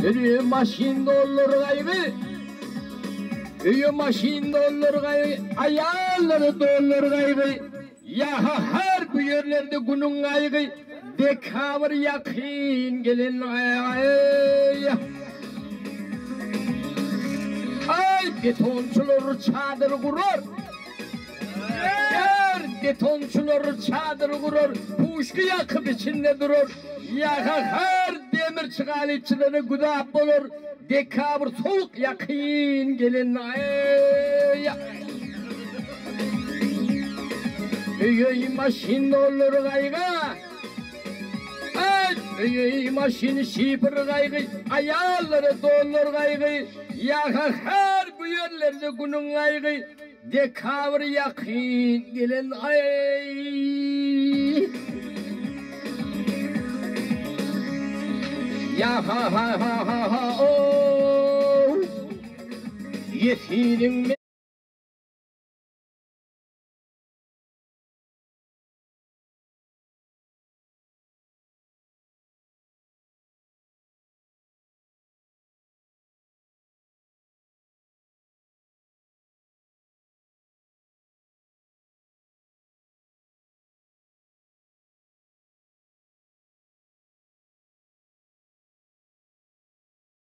Maşin dollar gayrı. Maşin dollar gayrı. Ayarları dollar gayrı. Ya her bu yerlerde günün gayrı. Dekabır yakın gelin ay. Ay betonçular çadır kurur. Betonçular çadır kurur. Puşku yakıp içinde durur. Ya her demir çıgalıçıları güdap olur. Dekabır soğuk yakın gelin ay. Maşin olur gayga. Maşin şifir gaygı. Ayarları dolur gaygı. Ya her bu yerlerde günün gaygı. Dekabır yakın gelin ay. Ya ha o. Yetinin